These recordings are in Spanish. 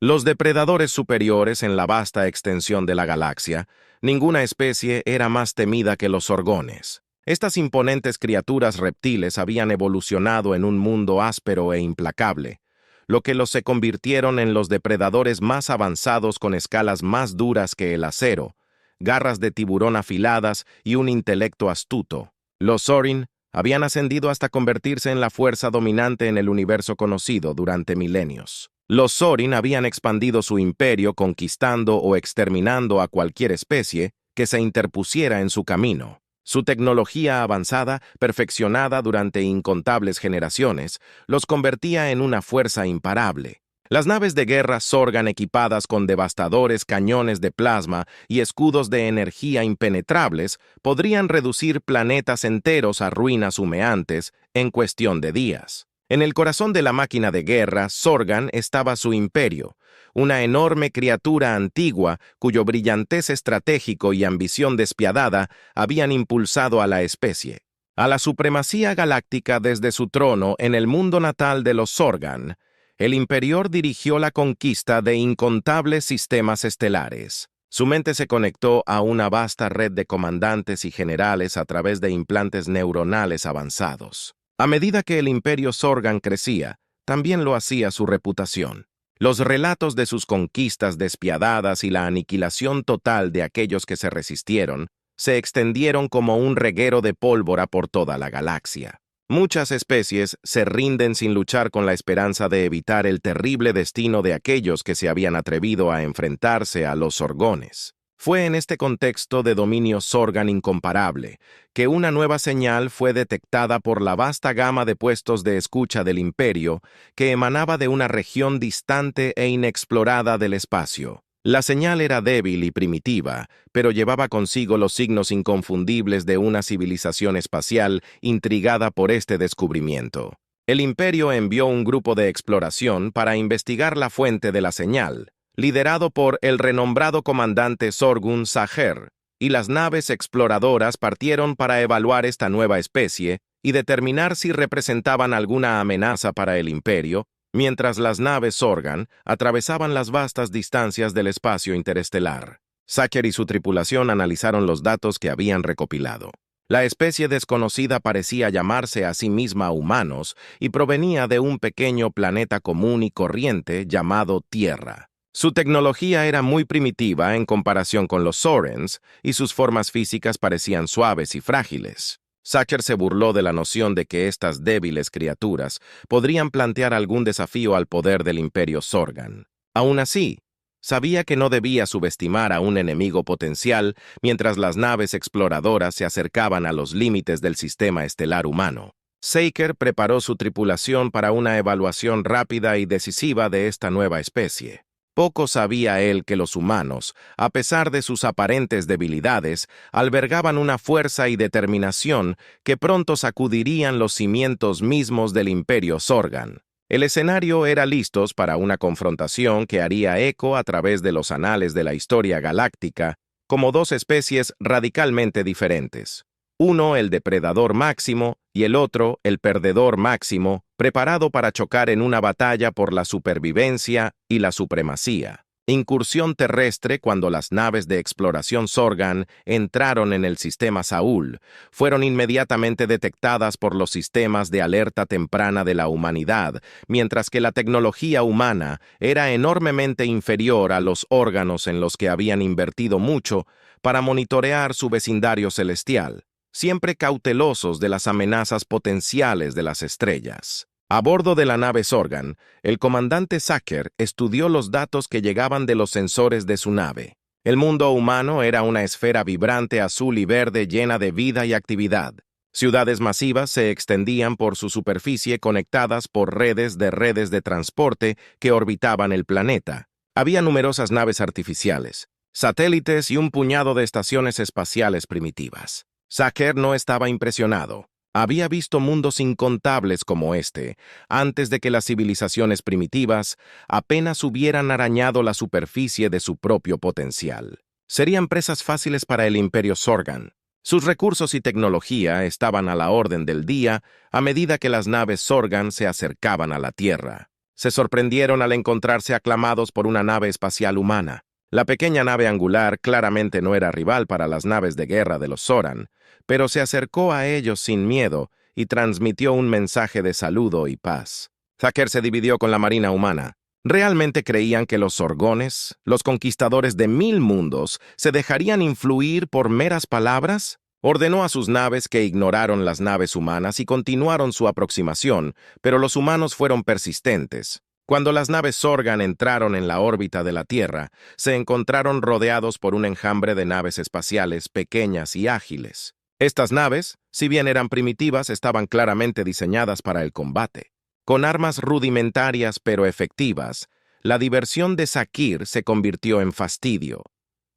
Los depredadores superiores en la vasta extensión de la galaxia, ninguna especie era más temida que los Zorgones. Estas imponentes criaturas reptiles habían evolucionado en un mundo áspero e implacable, lo que los se convirtieron en los depredadores más avanzados con escalas más duras que el acero, garras de tiburón afiladas y un intelecto astuto. Los Zorin habían ascendido hasta convertirse en la fuerza dominante en el universo conocido durante milenios. Los Zorin habían expandido su imperio conquistando o exterminando a cualquier especie que se interpusiera en su camino. Su tecnología avanzada, perfeccionada durante incontables generaciones, los convertía en una fuerza imparable. Las naves de guerra Zorgan equipadas con devastadores cañones de plasma y escudos de energía impenetrables podrían reducir planetas enteros a ruinas humeantes en cuestión de días. En el corazón de la máquina de guerra Zorgan estaba su imperio, una enorme criatura antigua cuyo brillantez estratégico y ambición despiadada habían impulsado a la especie a la supremacía galáctica desde su trono en el mundo natal de los Zorgan. El Imperior dirigió la conquista de incontables sistemas estelares. Su mente se conectó a una vasta red de comandantes y generales a través de implantes neuronales avanzados. A medida que el Imperio Zorgan crecía, también lo hacía su reputación. Los relatos de sus conquistas despiadadas y la aniquilación total de aquellos que se resistieron se extendieron como un reguero de pólvora por toda la galaxia. Muchas especies se rinden sin luchar con la esperanza de evitar el terrible destino de aquellos que se habían atrevido a enfrentarse a los Zorgones. Fue en este contexto de dominio Zorgan incomparable que una nueva señal fue detectada por la vasta gama de puestos de escucha del Imperio que emanaba de una región distante e inexplorada del espacio. La señal era débil y primitiva, pero llevaba consigo los signos inconfundibles de una civilización espacial intrigada por este descubrimiento. El Imperio envió un grupo de exploración para investigar la fuente de la señal, liderado por el renombrado comandante Zorgun Saher, y las naves exploradoras partieron para evaluar esta nueva especie y determinar si representaban alguna amenaza para el Imperio, mientras las naves Zorgan atravesaban las vastas distancias del espacio interestelar. Sacher y su tripulación analizaron los datos que habían recopilado. La especie desconocida parecía llamarse a sí misma humanos y provenía de un pequeño planeta común y corriente llamado Tierra. Su tecnología era muy primitiva en comparación con los Zorens y sus formas físicas parecían suaves y frágiles. Sacher se burló de la noción de que estas débiles criaturas podrían plantear algún desafío al poder del Imperio Zorgan. Aún así, sabía que no debía subestimar a un enemigo potencial mientras las naves exploradoras se acercaban a los límites del sistema estelar humano. Saker preparó su tripulación para una evaluación rápida y decisiva de esta nueva especie. Poco sabía él que los humanos, a pesar de sus aparentes debilidades, albergaban una fuerza y determinación que pronto sacudirían los cimientos mismos del Imperio Zorgan. El escenario era listos para una confrontación que haría eco a través de los anales de la historia galáctica, como dos especies radicalmente diferentes. Uno el depredador máximo y el otro el perdedor máximo, preparado para chocar en una batalla por la supervivencia y la supremacía. Incursión terrestre cuando las naves de exploración Zorgan entraron en el sistema Saúl, fueron inmediatamente detectadas por los sistemas de alerta temprana de la humanidad, mientras que la tecnología humana era enormemente inferior a los órganos en los que habían invertido mucho para monitorear su vecindario celestial, siempre cautelosos de las amenazas potenciales de las estrellas. A bordo de la nave Zorgan, el comandante Saker estudió los datos que llegaban de los sensores de su nave. El mundo humano era una esfera vibrante azul y verde llena de vida y actividad. Ciudades masivas se extendían por su superficie conectadas por redes de transporte que orbitaban el planeta. Había numerosas naves artificiales, satélites y un puñado de estaciones espaciales primitivas. Saker no estaba impresionado. Había visto mundos incontables como este, antes de que las civilizaciones primitivas apenas hubieran arañado la superficie de su propio potencial. Serían presas fáciles para el Imperio Zorgan. Sus recursos y tecnología estaban a la orden del día a medida que las naves Zorgan se acercaban a la Tierra. se sorprendieron al encontrarse aclamados por una nave espacial humana. La pequeña nave angular claramente no era rival para las naves de guerra de los Zoran, pero se acercó a ellos sin miedo y transmitió un mensaje de saludo y paz. Thacker se dividió con la marina humana. ¿Realmente creían que los Zorgones, los conquistadores de 1000 mundos, se dejarían influir por meras palabras? Ordenó a sus naves que ignoraron las naves humanas y continuaron su aproximación, pero los humanos fueron persistentes. Cuando las naves Zorgan entraron en la órbita de la Tierra, se encontraron rodeados por un enjambre de naves espaciales pequeñas y ágiles. Estas naves, si bien eran primitivas, estaban claramente diseñadas para el combate. Con armas rudimentarias pero efectivas, la diversión de Zakir se convirtió en fastidio.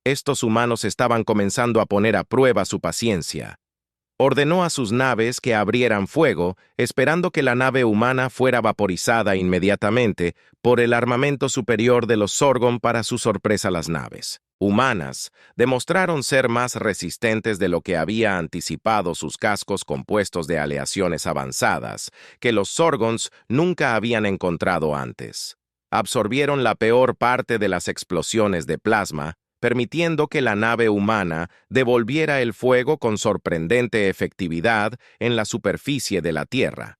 Estos humanos estaban comenzando a poner a prueba su paciencia. Ordenó a sus naves que abrieran fuego, esperando que la nave humana fuera vaporizada inmediatamente por el armamento superior de los Zorgon. Para su sorpresa, las naves humanas demostraron ser más resistentes de lo que había anticipado sus cascos compuestos de aleaciones avanzadas, que los Zorgons nunca habían encontrado antes. Absorbieron la peor parte de las explosiones de plasma, permitiendo que la nave humana devolviera el fuego con sorprendente efectividad en la superficie de la Tierra.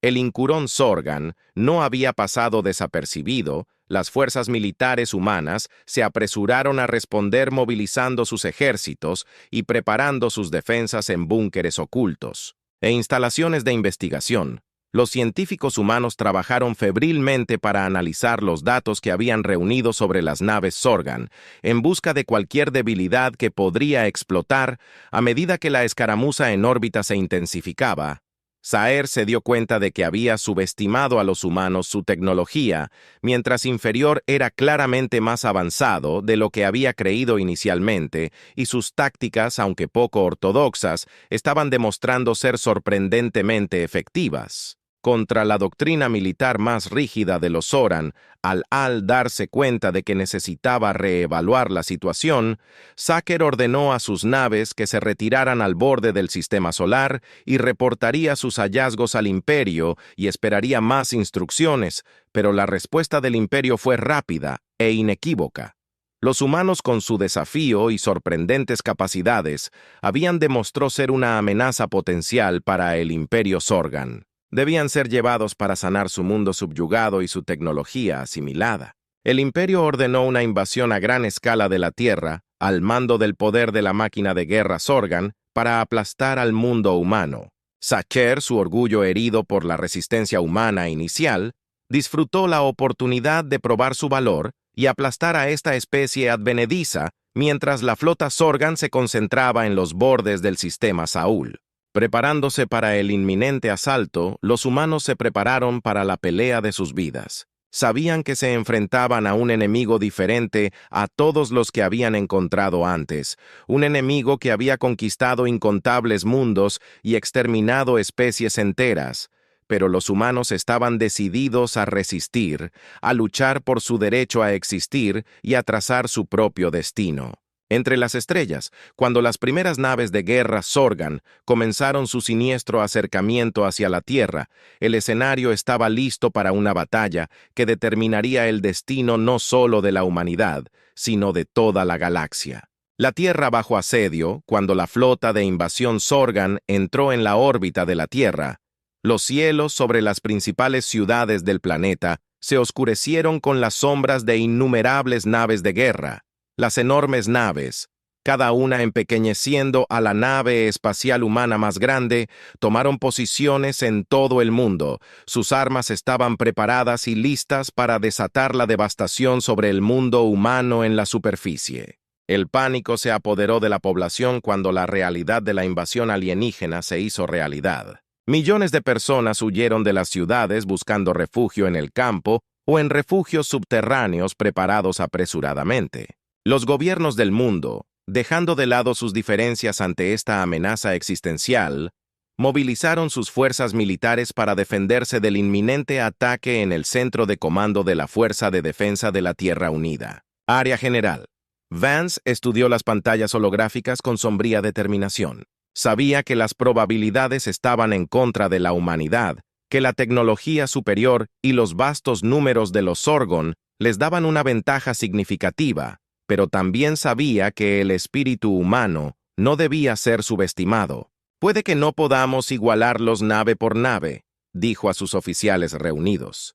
El Incurón Zorgan no había pasado desapercibido. Las fuerzas militares humanas se apresuraron a responder movilizando sus ejércitos y preparando sus defensas en búnkeres ocultos e instalaciones de investigación. Los científicos humanos trabajaron febrilmente para analizar los datos que habían reunido sobre las naves Zorgan, en busca de cualquier debilidad que podría explotar a medida que la escaramuza en órbita se intensificaba. Saer se dio cuenta de que había subestimado a los humanos su tecnología, mientras Inferior era claramente más avanzado de lo que había creído inicialmente, y sus tácticas, aunque poco ortodoxas, estaban demostrando ser sorprendentemente efectivas. Contra la doctrina militar más rígida de los Zoran, al darse cuenta de que necesitaba reevaluar la situación, Zaker ordenó a sus naves que se retiraran al borde del sistema solar y reportaría sus hallazgos al Imperio y esperaría más instrucciones, pero la respuesta del Imperio fue rápida e inequívoca. Los humanos, con su desafío y sorprendentes capacidades, habían demostrado ser una amenaza potencial para el Imperio Zorgan. Debían ser llevados para sanar su mundo subyugado y su tecnología asimilada. El Imperio ordenó una invasión a gran escala de la Tierra, al mando del poder de la máquina de guerra Zorgan, para aplastar al mundo humano. Zaker, su orgullo herido por la resistencia humana inicial, disfrutó la oportunidad de probar su valor y aplastar a esta especie advenediza, mientras la flota Zorgan se concentraba en los bordes del sistema Saúl. Preparándose para el inminente asalto, los humanos se prepararon para la pelea de sus vidas. Sabían que se enfrentaban a un enemigo diferente a todos los que habían encontrado antes, un enemigo que había conquistado incontables mundos y exterminado especies enteras, pero los humanos estaban decididos a resistir, a luchar por su derecho a existir y a trazar su propio destino. Entre las estrellas, cuando las primeras naves de guerra Zorgan comenzaron su siniestro acercamiento hacia la Tierra, el escenario estaba listo para una batalla que determinaría el destino no solo de la humanidad, sino de toda la galaxia. La Tierra bajo asedio, cuando la flota de invasión Zorgan entró en la órbita de la Tierra, los cielos sobre las principales ciudades del planeta se oscurecieron con las sombras de innumerables naves de guerra. Las enormes naves, cada una empequeñeciendo a la nave espacial humana más grande, tomaron posiciones en todo el mundo. Sus armas estaban preparadas y listas para desatar la devastación sobre el mundo humano en la superficie. El pánico se apoderó de la población cuando la realidad de la invasión alienígena se hizo realidad. Millones de personas huyeron de las ciudades buscando refugio en el campo o en refugios subterráneos preparados apresuradamente. Los gobiernos del mundo, dejando de lado sus diferencias ante esta amenaza existencial, movilizaron sus fuerzas militares para defenderse del inminente ataque en el centro de comando de la Fuerza de Defensa de la Tierra Unida. Área General. Vance estudió las pantallas holográficas con sombría determinación. Sabía que las probabilidades estaban en contra de la humanidad, que la tecnología superior y los vastos números de los Sorgon les daban una ventaja significativa, pero también sabía que el espíritu humano no debía ser subestimado. «Puede que no podamos igualarlos nave por nave», dijo a sus oficiales reunidos.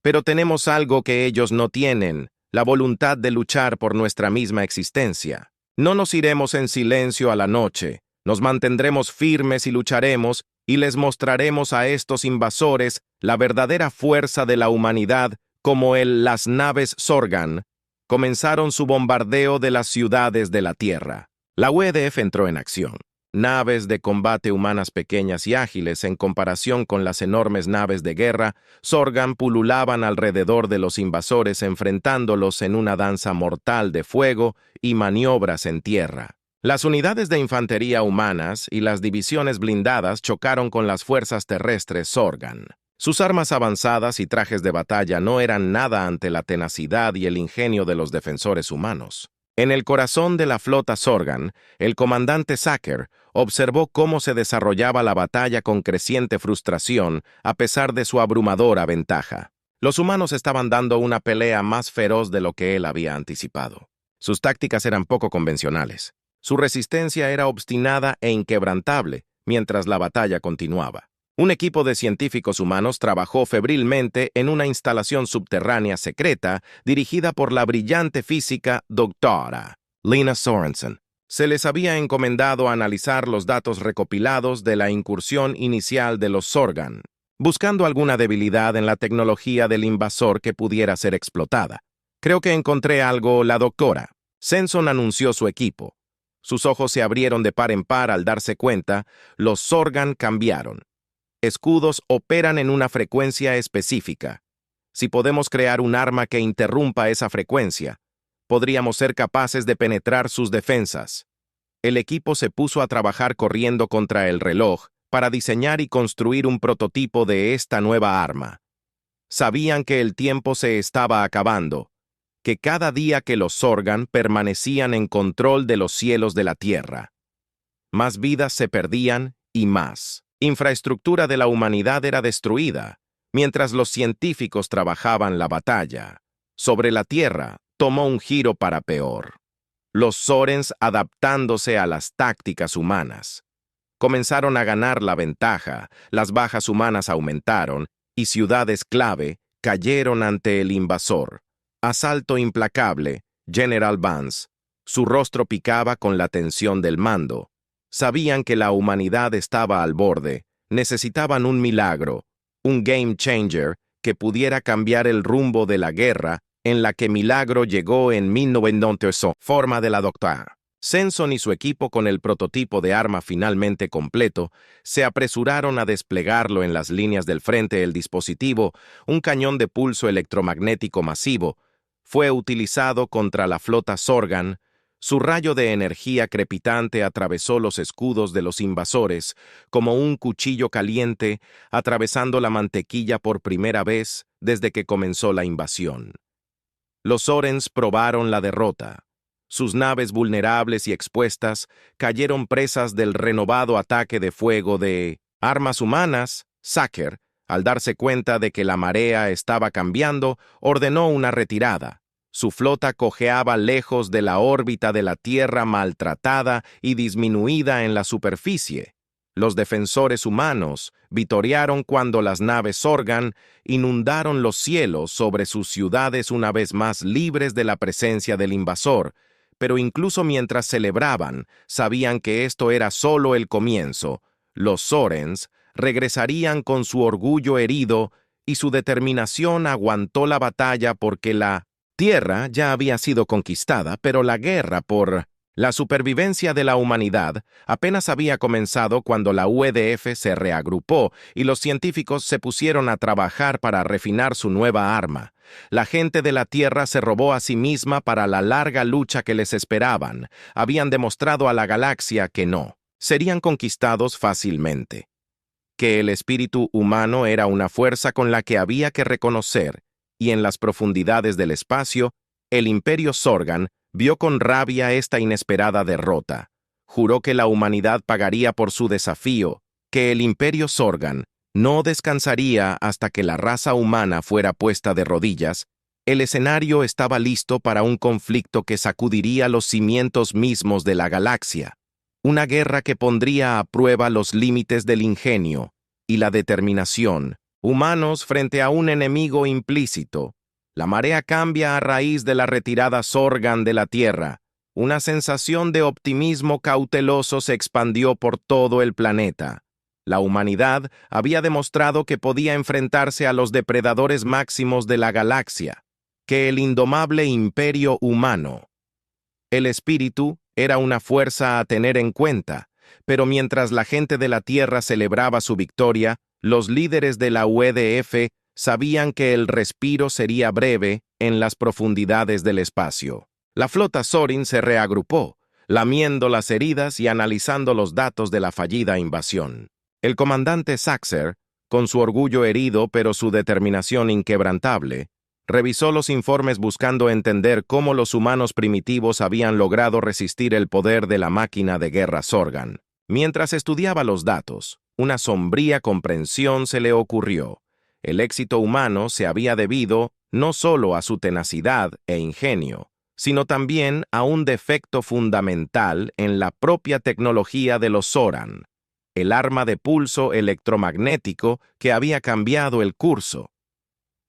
«Pero tenemos algo que ellos no tienen, la voluntad de luchar por nuestra misma existencia. No nos iremos en silencio a la noche, nos mantendremos firmes y lucharemos, y les mostraremos a estos invasores la verdadera fuerza de la humanidad como las naves Sorgan comenzaron su bombardeo de las ciudades de la Tierra». La UEDF entró en acción. Naves de combate humanas pequeñas y ágiles en comparación con las enormes naves de guerra, Sorgan pululaban alrededor de los invasores enfrentándolos en una danza mortal de fuego y maniobras en tierra. Las unidades de infantería humanas y las divisiones blindadas chocaron con las fuerzas terrestres Sorgan. Sus armas avanzadas y trajes de batalla no eran nada ante la tenacidad y el ingenio de los defensores humanos. En el corazón de la flota Sorgan, el comandante Sacker observó cómo se desarrollaba la batalla con creciente frustración a pesar de su abrumadora ventaja. Los humanos estaban dando una pelea más feroz de lo que él había anticipado. Sus tácticas eran poco convencionales. Su resistencia era obstinada e inquebrantable mientras la batalla continuaba. Un equipo de científicos humanos trabajó febrilmente en una instalación subterránea secreta dirigida por la brillante física doctora Lena Sorensen. Se les había encomendado analizar los datos recopilados de la incursión inicial de los Sorgan, buscando alguna debilidad en la tecnología del invasor que pudiera ser explotada. «Creo que encontré algo», la doctora. Senson anunció su equipo. Sus ojos se abrieron de par en par al darse cuenta, los Sorgan cambiaron. Escudos operan en una frecuencia específica. Si podemos crear un arma que interrumpa esa frecuencia, podríamos ser capaces de penetrar sus defensas. El equipo se puso a trabajar corriendo contra el reloj para diseñar y construir un prototipo de esta nueva arma. Sabían que el tiempo se estaba acabando, que cada día que los Sorgan permanecían en control de los cielos de la Tierra, más vidas se perdían y más infraestructura de la humanidad era destruida, mientras los científicos trabajaban la batalla. Sobre la Tierra tomó un giro para peor. Los Sorens adaptándose a las tácticas humanas. Comenzaron a ganar la ventaja, las bajas humanas aumentaron y ciudades clave cayeron ante el invasor. Asalto implacable, General Vance. Su rostro picaba con la tensión del mando. Sabían que la humanidad estaba al borde, necesitaban un milagro, un game changer que pudiera cambiar el rumbo de la guerra en la que milagro llegó en 1900. Forma de la doctora. Senson y su equipo con el prototipo de arma finalmente completo se apresuraron a desplegarlo en las líneas del frente. El dispositivo, un cañón de pulso electromagnético masivo, fue utilizado contra la flota Sorgan. Su rayo de energía crepitante atravesó los escudos de los invasores como un cuchillo caliente atravesando la mantequilla por primera vez desde que comenzó la invasión. Los Sorens probaron la derrota. Sus naves vulnerables y expuestas cayeron presas del renovado ataque de fuego de armas humanas. Sacker, al darse cuenta de que la marea estaba cambiando, ordenó una retirada. Su flota cojeaba lejos de la órbita de la Tierra maltratada y disminuida en la superficie. Los defensores humanos vitorearon cuando las naves Sorgan inundaron los cielos sobre sus ciudades una vez más libres de la presencia del invasor, pero incluso mientras celebraban, sabían que esto era solo el comienzo. Los Sorens regresarían con su orgullo herido y su determinación aguantó la batalla porque la Tierra ya había sido conquistada, pero la guerra por la supervivencia de la humanidad apenas había comenzado cuando la UEDF se reagrupó y los científicos se pusieron a trabajar para refinar su nueva arma. La gente de la Tierra se robó a sí misma para la larga lucha que les esperaban. Habían demostrado a la galaxia que no serían conquistados fácilmente, que el espíritu humano era una fuerza con la que había que reconocer, y en las profundidades del espacio, el Imperio Sorgan vio con rabia esta inesperada derrota. Juró que la humanidad pagaría por su desafío, que el Imperio Sorgan no descansaría hasta que la raza humana fuera puesta de rodillas. El escenario estaba listo para un conflicto que sacudiría los cimientos mismos de la galaxia, una guerra que pondría a prueba los límites del ingenio y la determinación humanos frente a un enemigo implícito. La marea cambia a raíz de la retirada Sorgan de la Tierra. Una sensación de optimismo cauteloso se expandió por todo el planeta. La humanidad había demostrado que podía enfrentarse a los depredadores máximos de la galaxia, que el indomable imperio humano. El espíritu era una fuerza a tener en cuenta, pero mientras la gente de la Tierra celebraba su victoria, los líderes de la UEDF sabían que el respiro sería breve en las profundidades del espacio. La flota Sorin se reagrupó, lamiendo las heridas y analizando los datos de la fallida invasión. El comandante Saxer, con su orgullo herido pero su determinación inquebrantable, revisó los informes buscando entender cómo los humanos primitivos habían logrado resistir el poder de la máquina de guerra Sorgan. Mientras estudiaba los datos, una sombría comprensión se le ocurrió. El éxito humano se había debido no solo a su tenacidad e ingenio, sino también a un defecto fundamental en la propia tecnología de los Soran, el arma de pulso electromagnético que había cambiado el curso.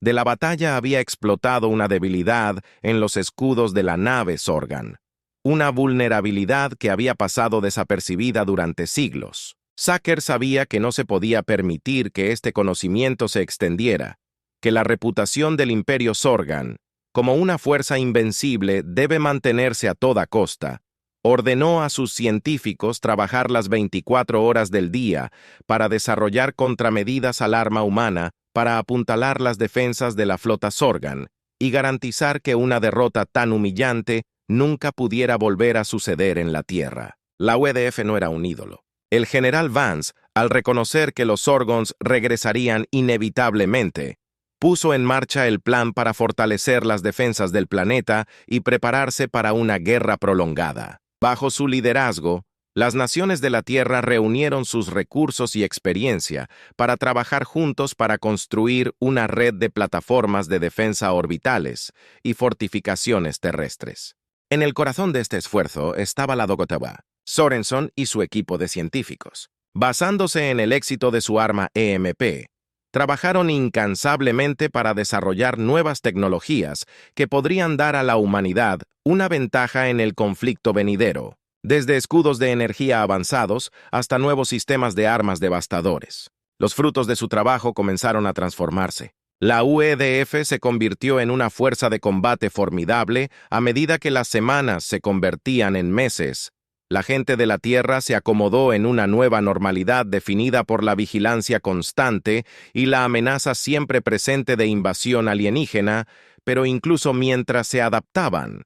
De la batalla había explotado una debilidad en los escudos de la nave Sorgan, una vulnerabilidad que había pasado desapercibida durante siglos. Sacker sabía que no se podía permitir que este conocimiento se extendiera, que la reputación del Imperio Sorgan, como una fuerza invencible, debe mantenerse a toda costa. Ordenó a sus científicos trabajar las 24 horas del día para desarrollar contramedidas al arma humana para apuntalar las defensas de la flota Sorgan y garantizar que una derrota tan humillante nunca pudiera volver a suceder en la Tierra. La UEDF no era un ídolo. El general Vance, al reconocer que los Sorgons regresarían inevitablemente, puso en marcha el plan para fortalecer las defensas del planeta y prepararse para una guerra prolongada. Bajo su liderazgo, las naciones de la Tierra reunieron sus recursos y experiencia para trabajar juntos para construir una red de plataformas de defensa orbitales y fortificaciones terrestres. En el corazón de este esfuerzo estaba la Dogotaba, Sorenson y su equipo de científicos. Basándose en el éxito de su arma EMP, trabajaron incansablemente para desarrollar nuevas tecnologías que podrían dar a la humanidad una ventaja en el conflicto venidero, desde escudos de energía avanzados hasta nuevos sistemas de armas devastadores. Los frutos de su trabajo comenzaron a transformarse. La UEDF se convirtió en una fuerza de combate formidable a medida que las semanas se convertían en meses. La gente de la Tierra se acomodó en una nueva normalidad definida por la vigilancia constante y la amenaza siempre presente de invasión alienígena, pero incluso mientras se adaptaban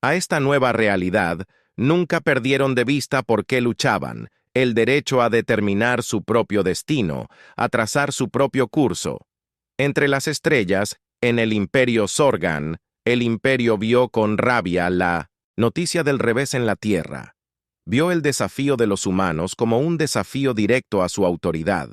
a esta nueva realidad, nunca perdieron de vista por qué luchaban: el derecho a determinar su propio destino, a trazar su propio curso. Entre las estrellas, en el Imperio Sorgan, el Imperio vio con rabia la noticia del revés en la Tierra. Vio el desafío de los humanos como un desafío directo a su autoridad,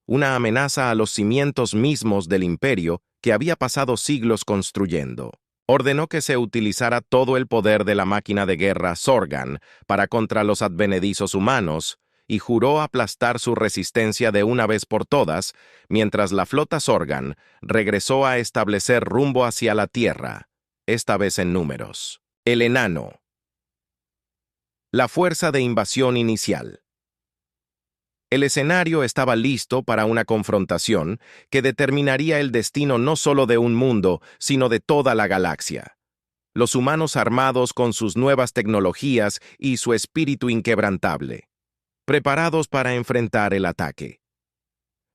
una amenaza a los cimientos mismos del imperio que había pasado siglos construyendo. Ordenó que se utilizara todo el poder de la máquina de guerra Sorgan para contra los advenedizos humanos y juró aplastar su resistencia de una vez por todas, mientras la flota Sorgan regresó a establecer rumbo hacia la Tierra, esta vez en números. El enano. La fuerza de invasión inicial. El escenario estaba listo para una confrontación que determinaría el destino no solo de un mundo, sino de toda la galaxia. Los humanos armados con sus nuevas tecnologías y su espíritu inquebrantable, preparados para enfrentar el ataque.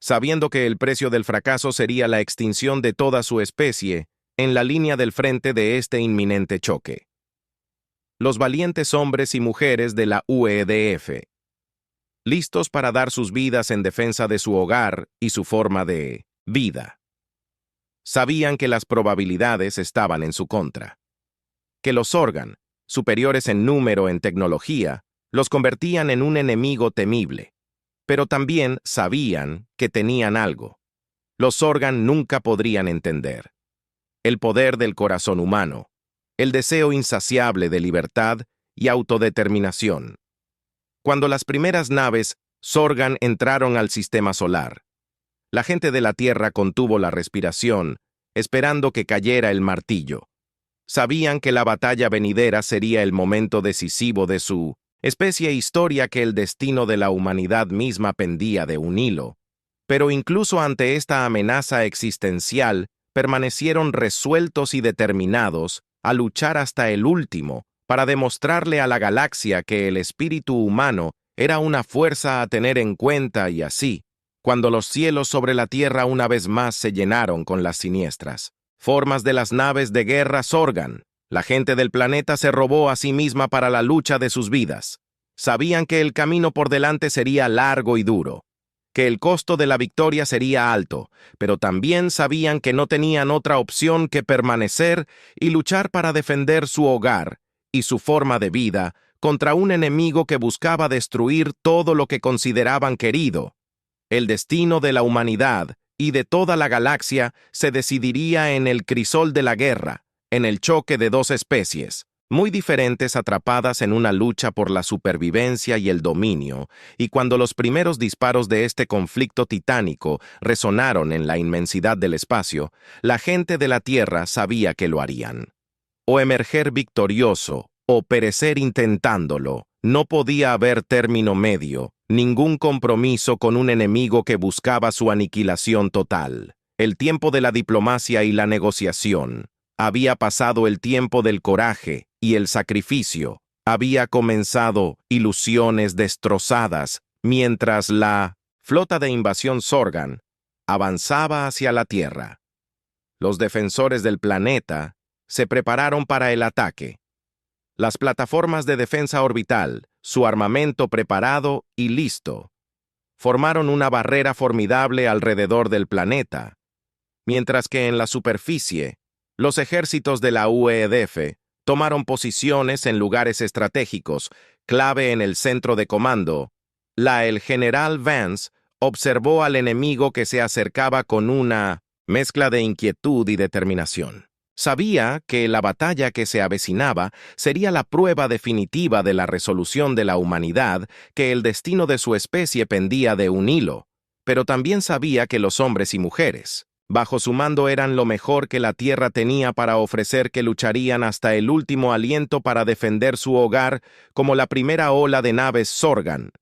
Sabiendo que el precio del fracaso sería la extinción de toda su especie, en la línea del frente de este inminente choque. Los valientes hombres y mujeres de la UEDF, listos para dar sus vidas en defensa de su hogar y su forma de vida. Sabían que las probabilidades estaban en su contra, que los Sorgan, superiores en número en tecnología, los convertían en un enemigo temible. pero también sabían que tenían algo. Los Zorgan nunca podrían entender. El poder del corazón humano, el deseo insaciable de libertad y autodeterminación. Cuando las primeras naves Zorgan entraron al sistema solar, la gente de la Tierra contuvo la respiración, esperando que cayera el martillo. Sabían que la batalla venidera sería el momento decisivo de su especie historia, que el destino de la humanidad misma pendía de un hilo. Pero incluso ante esta amenaza existencial, permanecieron resueltos y determinados a luchar hasta el último para demostrarle a la galaxia que el espíritu humano era una fuerza a tener en cuenta. Y así, cuando los cielos sobre la Tierra una vez más se llenaron con las siniestras formas de las naves de guerra Zorgan, la gente del planeta se robó a sí misma para la lucha de sus vidas. Sabían que el camino por delante sería largo y duro, que el costo de la victoria sería alto, pero también sabían que no tenían otra opción que permanecer y luchar para defender su hogar y su forma de vida contra un enemigo que buscaba destruir todo lo que consideraban querido. El destino de la humanidad y de toda la galaxia se decidiría en el crisol de la guerra, en el choque de dos especies, muy diferentes, atrapadas en una lucha por la supervivencia y el dominio, y cuando los primeros disparos de este conflicto titánico resonaron en la inmensidad del espacio, la gente de la Tierra sabía que lo harían. O emerger victorioso, o perecer intentándolo. No podía haber término medio, ningún compromiso con un enemigo que buscaba su aniquilación total. El tiempo de la diplomacia y la negociación. Había pasado el tiempo del coraje y el sacrificio. Había comenzado ilusiones destrozadas, mientras la flota de invasión Zorgan avanzaba hacia la Tierra. Los defensores del planeta se prepararon para el ataque. Las plataformas de defensa orbital, su armamento preparado y listo, formaron una barrera formidable alrededor del planeta, mientras que en la superficie, los ejércitos de la UEDF tomaron posiciones en lugares estratégicos, clave en el centro de comando. El general Vance observó al enemigo que se acercaba con una mezcla de inquietud y determinación. Sabía que la batalla que se avecinaba sería la prueba definitiva de la resolución de la humanidad, que el destino de su especie pendía de un hilo, pero también sabía que los hombres y mujeres, bajo su mando, eran lo mejor que la Tierra tenía para ofrecer, que lucharían hasta el último aliento para defender su hogar, como la primera ola de naves Zorgan.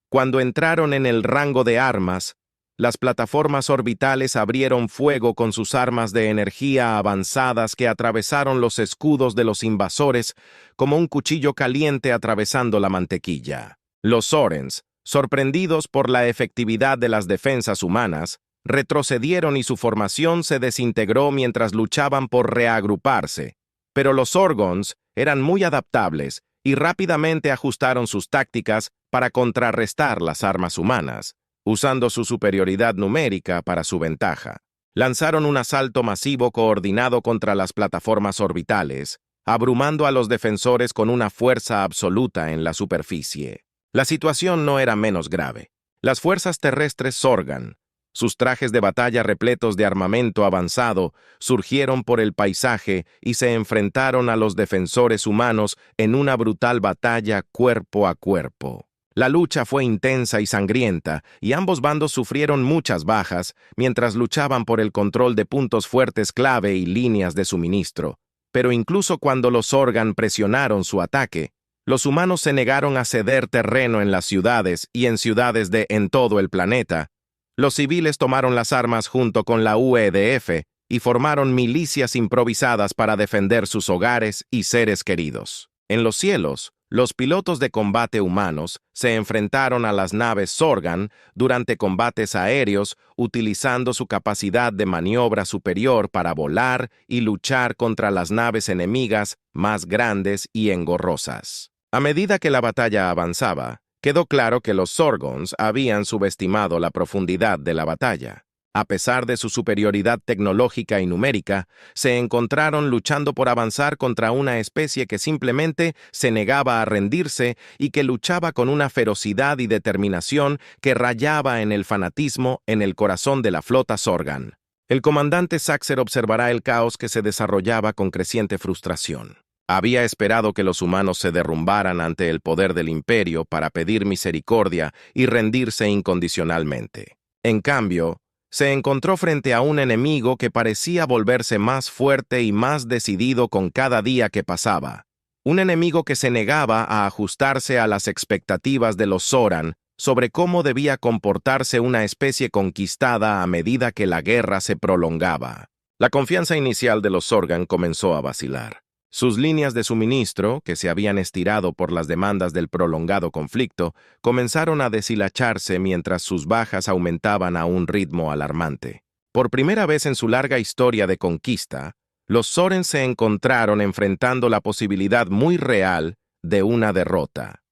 Cuando entraron en el rango de armas, las plataformas orbitales abrieron fuego con sus armas de energía avanzadas, que atravesaron los escudos de los invasores como un cuchillo caliente atravesando la mantequilla. Los Zorens, sorprendidos por la efectividad de las defensas humanas, retrocedieron y su formación se desintegró mientras luchaban por reagruparse. Pero los Zorgons eran muy adaptables y rápidamente ajustaron sus tácticas para contrarrestar las armas humanas, usando su superioridad numérica para su ventaja. Lanzaron un asalto masivo coordinado contra las plataformas orbitales, abrumando a los defensores con una fuerza absoluta en la superficie. La situación no era menos grave. Las fuerzas terrestres Zorgan, sus trajes de batalla repletos de armamento avanzado, surgieron por el paisaje y se enfrentaron a los defensores humanos en una brutal batalla cuerpo a cuerpo. La lucha fue intensa y sangrienta, y ambos bandos sufrieron muchas bajas mientras luchaban por el control de puntos fuertes clave y líneas de suministro. Pero incluso cuando los Zorgan presionaron su ataque, los humanos se negaron a ceder terreno en las ciudades y en ciudades en todo el planeta. Los civiles tomaron las armas junto con la UEDF y formaron milicias improvisadas para defender sus hogares y seres queridos. En los cielos, los pilotos de combate humanos se enfrentaron a las naves Zorgan durante combates aéreos, utilizando su capacidad de maniobra superior para volar y luchar contra las naves enemigas más grandes y engorrosas. A medida que la batalla avanzaba, quedó claro que los Zorgons habían subestimado la profundidad de la batalla. A pesar de su superioridad tecnológica y numérica, se encontraron luchando por avanzar contra una especie que simplemente se negaba a rendirse y que luchaba con una ferocidad y determinación que rayaba en el fanatismo en el corazón de la flota Sorgan. El comandante Saxer observará el caos que se desarrollaba con creciente frustración. Había esperado que los humanos se derrumbaran ante el poder del imperio para pedir misericordia y rendirse incondicionalmente. En cambio, se encontró frente a un enemigo que parecía volverse más fuerte y más decidido con cada día que pasaba. Un enemigo que se negaba a ajustarse a las expectativas de los Zoran sobre cómo debía comportarse una especie conquistada a medida que la guerra se prolongaba. La confianza inicial de los Sorgan comenzó a vacilar. Sus líneas de suministro, que se habían estirado por las demandas del prolongado conflicto, comenzaron a deshilacharse mientras sus bajas aumentaban a un ritmo alarmante. Por primera vez en su larga historia de conquista, los Soren se encontraron enfrentando la posibilidad muy real de una derrota.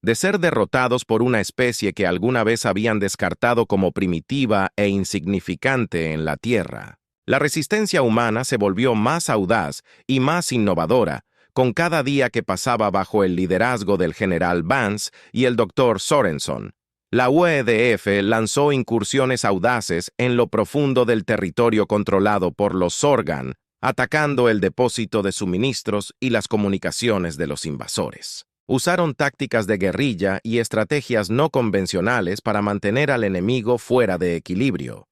De ser derrotados por una especie que alguna vez habían descartado como primitiva e insignificante en la Tierra. La resistencia humana se volvió más audaz y más innovadora con cada día que pasaba bajo el liderazgo del general Vance y el Dr. Sorenson. La UEDF lanzó incursiones audaces en lo profundo del territorio controlado por los Sorgan, atacando el depósito de suministros y las comunicaciones de los invasores. Usaron tácticas de guerrilla y estrategias no convencionales para mantener al enemigo fuera de equilibrio,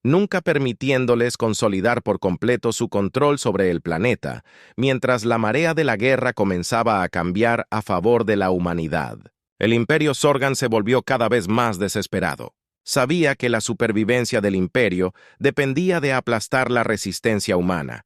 nunca permitiéndoles consolidar por completo su control sobre el planeta, mientras la marea de la guerra comenzaba a cambiar a favor de la humanidad. El imperio Sorgan se volvió cada vez más desesperado. Sabía que la supervivencia del imperio dependía de aplastar la resistencia humana,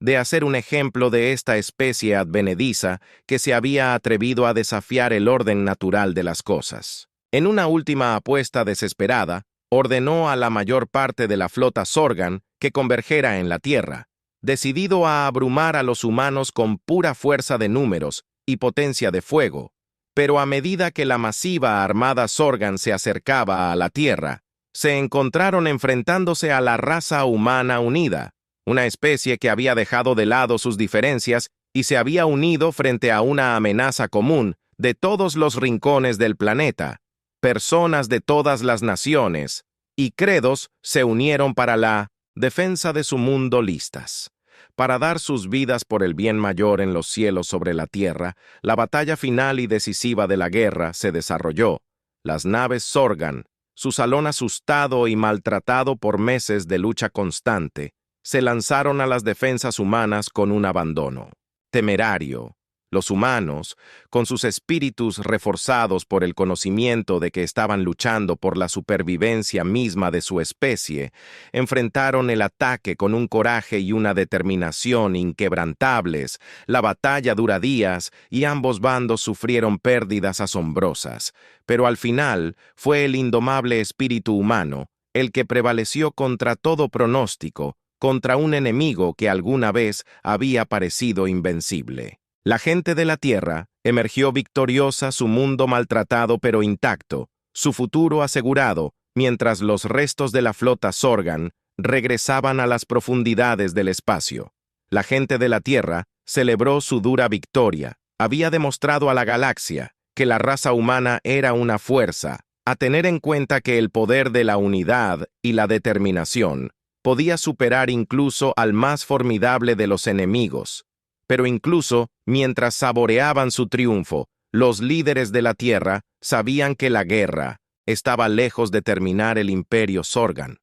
de hacer un ejemplo de esta especie advenediza que se había atrevido a desafiar el orden natural de las cosas. En una última apuesta desesperada, ordenó a la mayor parte de la flota Sorgan que convergiera en la Tierra, decidido a abrumar a los humanos con pura fuerza de números y potencia de fuego. Pero a medida que la masiva armada Sorgan se acercaba a la Tierra, se encontraron enfrentándose a la raza humana unida, una especie que había dejado de lado sus diferencias y se había unido frente a una amenaza común de todos los rincones del planeta. Personas de todas las naciones y credos se unieron para la defensa de su mundo listas. Para dar sus vidas por el bien mayor en los cielos sobre la tierra, la batalla final y decisiva de la guerra se desarrolló. Las naves Sorgan, su salón asustado y maltratado por meses de lucha constante, se lanzaron a las defensas humanas con un abandono temerario. Los humanos, con sus espíritus reforzados por el conocimiento de que estaban luchando por la supervivencia misma de su especie, enfrentaron el ataque con un coraje y una determinación inquebrantables. La batalla dura días y ambos bandos sufrieron pérdidas asombrosas, pero al final fue el indomable espíritu humano el que prevaleció contra todo pronóstico, contra un enemigo que alguna vez había parecido invencible. La gente de la Tierra emergió victoriosa, su mundo maltratado pero intacto, su futuro asegurado, mientras los restos de la flota Sorgan regresaban a las profundidades del espacio. La gente de la Tierra celebró su dura victoria, había demostrado a la galaxia que la raza humana era una fuerza, a tener en cuenta que el poder de la unidad y la determinación podía superar incluso al más formidable de los enemigos. Pero incluso mientras saboreaban su triunfo, los líderes de la Tierra sabían que la guerra estaba lejos de terminar el imperio Sorgan.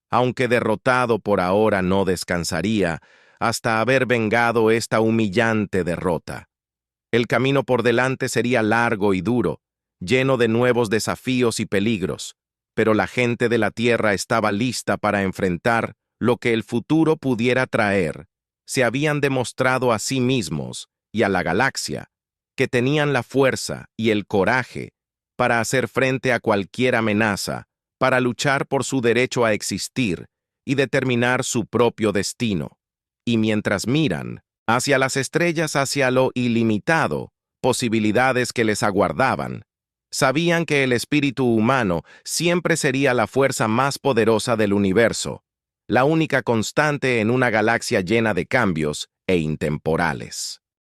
Aunque derrotado por ahora no descansaría hasta haber vengado esta humillante derrota. El camino por delante sería largo y duro, lleno de nuevos desafíos y peligros, pero la gente de la Tierra estaba lista para enfrentar lo que el futuro pudiera traer. Se habían demostrado a sí mismos y a la galaxia que tenían la fuerza y el coraje para hacer frente a cualquier amenaza, para luchar por su derecho a existir y determinar su propio destino. Y mientras miran hacia las estrellas, hacia lo ilimitado, posibilidades que les aguardaban, Sabían que el espíritu humano siempre sería la fuerza más poderosa del universo, la única constante en una galaxia llena de cambios e intemporales.